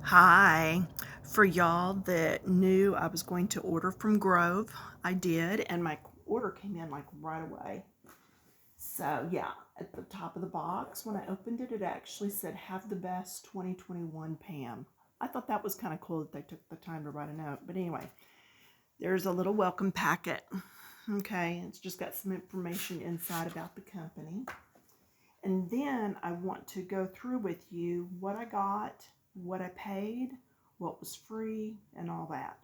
Hi. For y'all that knew I was going to order from Grove, I did, and my order came in like right away. So yeah, at the top of the box, when I opened it, it actually said, "Have the best 2021, Pam." I thought that was kind of cool that they took the time to write a note. But anyway, there's a little welcome packet. Okay, it's just got some information inside about the company. And then I want to go through with you what I got, what I paid, what was free, and all that.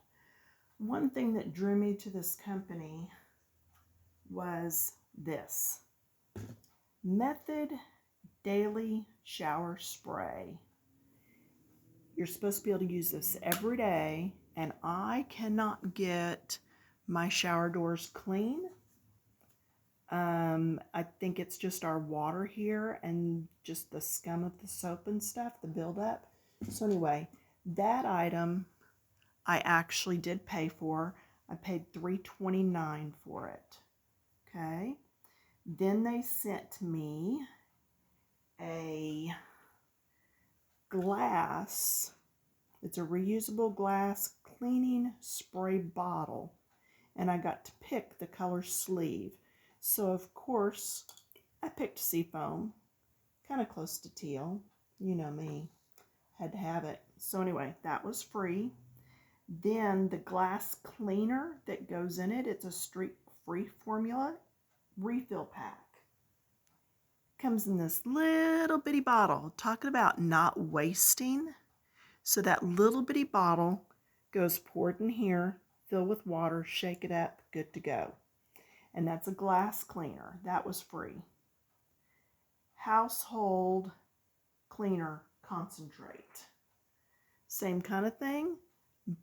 One thing that drew me to this company was this Method Daily Shower Spray. You're supposed to be able to use this every day, and I cannot get my shower doors clean. I think it's just our water here and just the scum of the soap and stuff, the buildup. So anyway, that item I actually did pay for. I paid $3.29 for it. Okay. Then they sent me a glass. It's a reusable glass cleaning spray bottle. And I got to pick the color sleeve. So of course, I picked seafoam, kind of close to teal. You know me, had to have it. So anyway, that was free. Then the glass cleaner that goes in it, it's a streak-free formula refill pack. Comes in this little bitty bottle. Talking about not wasting. So that little bitty bottle goes poured in here, fill with water, shake it up, good to go. And that's a glass cleaner. That was free. Household cleaner concentrate. Same kind of thing,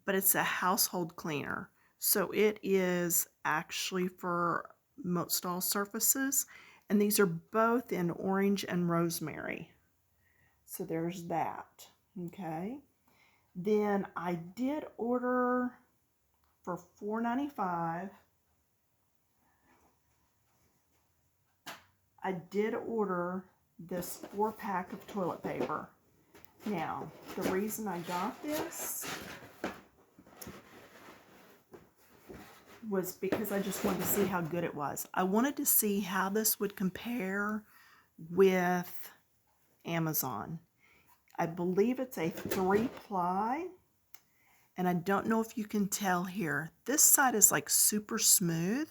but it's a household cleaner. So it is actually for most all surfaces. And these are both in orange and rosemary. So there's that. Okay. Then I did order for $4.95. I did order this 4-pack of toilet paper. Now, the reason I got this was because I just wanted to see how good it was. I wanted to see how this would compare with Amazon. I believe it's a 3-ply, and I don't know if you can tell here. This side is like super smooth,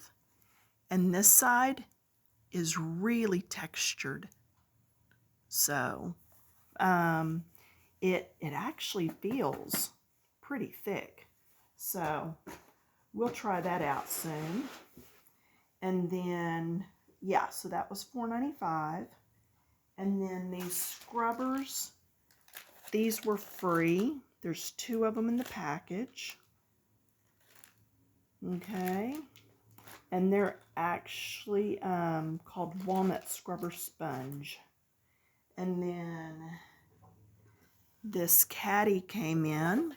and this side is really textured. So, it actually feels pretty thick. So we'll try that out soon. And then, yeah, so that was $4.95. And then these scrubbers, these were free. There's 2 of them in the package. Okay. And they're actually called Walnut Scrubber Sponge. And then this caddy came in.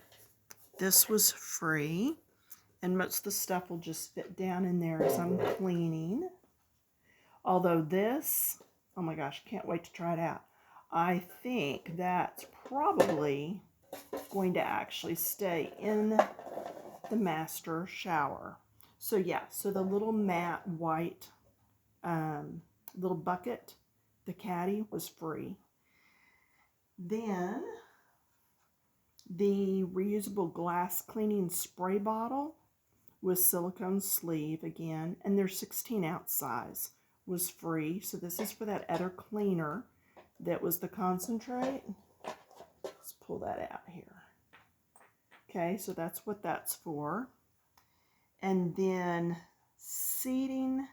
This was free. And most of the stuff will just fit down in there as I'm cleaning. Although this, oh my gosh, can't wait to try it out. I think that's probably going to actually stay in the master shower. So yeah, so the little matte white little bucket, the caddy, was free. Then the reusable glass cleaning spray bottle with silicone sleeve again, and their 16-ounce size was free. So this is for that other cleaner that was the concentrate. Let's pull that out here. Okay, so that's what that's for. And then Seedling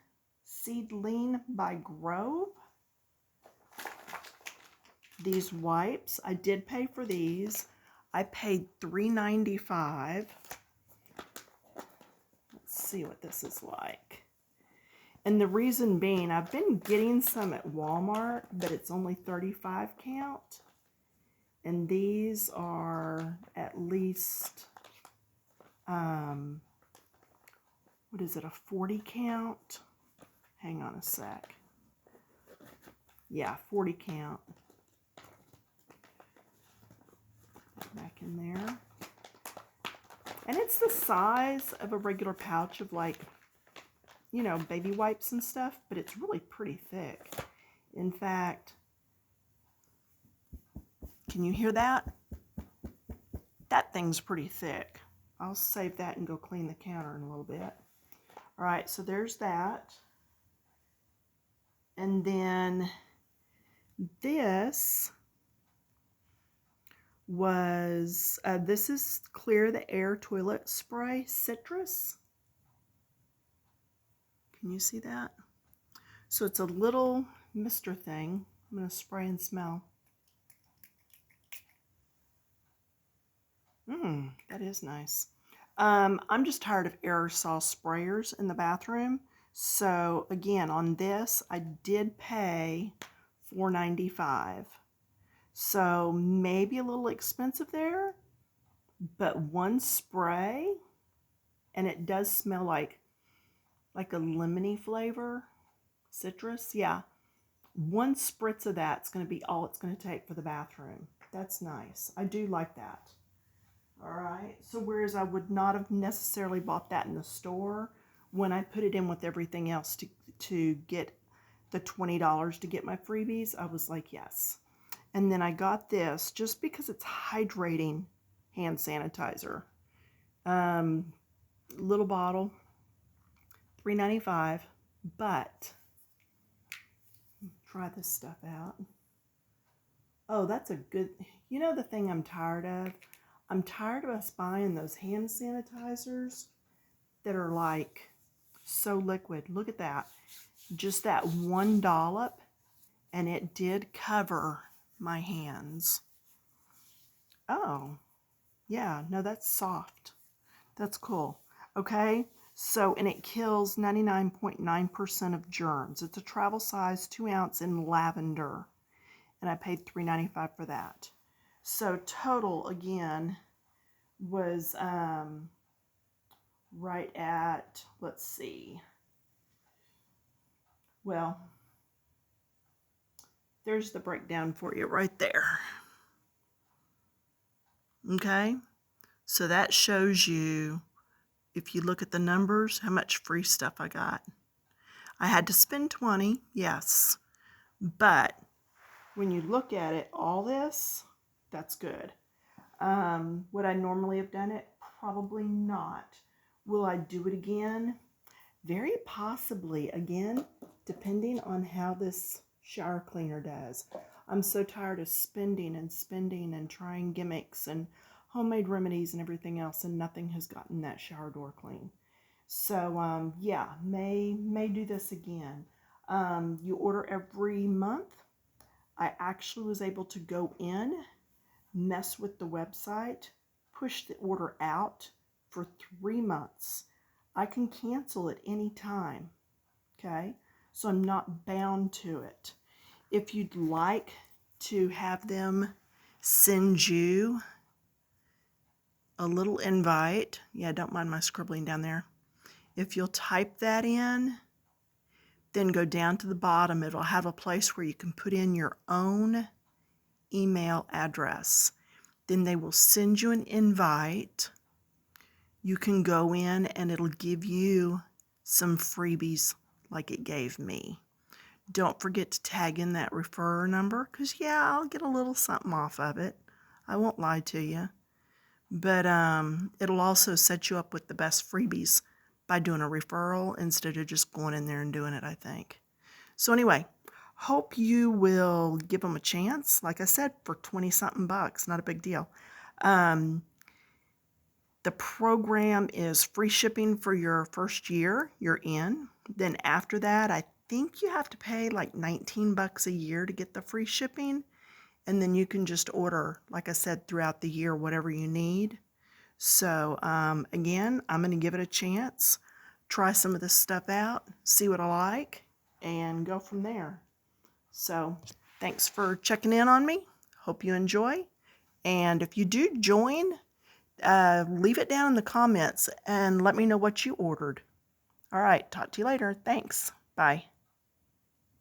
by Grove. These wipes, I did pay for these. I paid $3.95. Let's see what this is like. And the reason being, I've been getting some at Walmart, but it's only 35 count. And these are at least, what is it, a 40 count? Hang on a sec. Yeah, 40 count. Back in there. And it's the size of a regular pouch of, like, you know, baby wipes and stuff, but it's really pretty thick. In fact, can you hear that? That thing's pretty thick. I'll save that and go clean the counter in a little bit. All right, so there's that. And then this was, this is Clear the Air Toilet Spray Citrus. Can you see that? So it's a little mister thing. I'm going to spray and smell. That is nice. I'm just tired of aerosol sprayers in the bathroom. So again, on this, I did pay $4.95. So maybe a little expensive there, but one spray, and it does smell like a lemony flavor, citrus. Yeah, one spritz of that's going to be all it's going to take for the bathroom. That's nice. I do like that. All right, so whereas I would not have necessarily bought that in the store, when I put it in with everything else to get the $20 to get my freebies, I was like, yes. And then I got this just because it's hydrating hand sanitizer. Little bottle, $3.95, but try this stuff out. Oh, that's a good, you know the thing I'm tired of? I'm tired of us buying those hand sanitizers that are like so liquid. Look at that. Just that one dollop, and it did cover my hands. Oh, yeah, no, that's soft. That's cool. Okay, so, and it kills 99.9% of germs. It's a travel size, 2 ounce in lavender, and I paid $3.95 for that. So total, again, was right at, let's see, well, there's the breakdown for you right there. Okay, so that shows you, if you look at the numbers, how much free stuff I got. I had to spend $20, yes, but when you look at it, all this, that's good. Would I normally have done it? Probably not. Will I do it again? Very possibly, again, depending on how this shower cleaner does. I'm so tired of spending and trying gimmicks and homemade remedies and everything else, and nothing has gotten that shower door clean. So, yeah, may do this again. You order every month. I actually was able to go in, mess with the website, push the order out for 3 months. I can cancel at any time, okay? So I'm not bound to it. If you'd like to have them send you a little invite, yeah, don't mind my scribbling down there. If you'll type that in, then go down to the bottom. It'll have a place where you can put in your own email address. Then they will send you an invite. You can go in and it'll give you some freebies like it gave me. Don't forget to tag in that referrer number, because yeah, I'll get a little something off of it. I won't lie to you. But it'll also set you up with the best freebies by doing a referral instead of just going in there and doing it, I think. So anyway, hope you will give them a chance. Like I said, for 20-something bucks, not a big deal. The program is free shipping for your first year you're in. Then after that, I think you have to pay like 19 bucks a year to get the free shipping. And then you can just order, like I said, throughout the year, whatever you need. So again, I'm going to give it a chance, try some of this stuff out, see what I like, and go from there. So thanks for checking in on me. Hope you enjoy. And if you do join, leave it down in the comments and let me know what you ordered. All right, talk to you later. Thanks. Bye.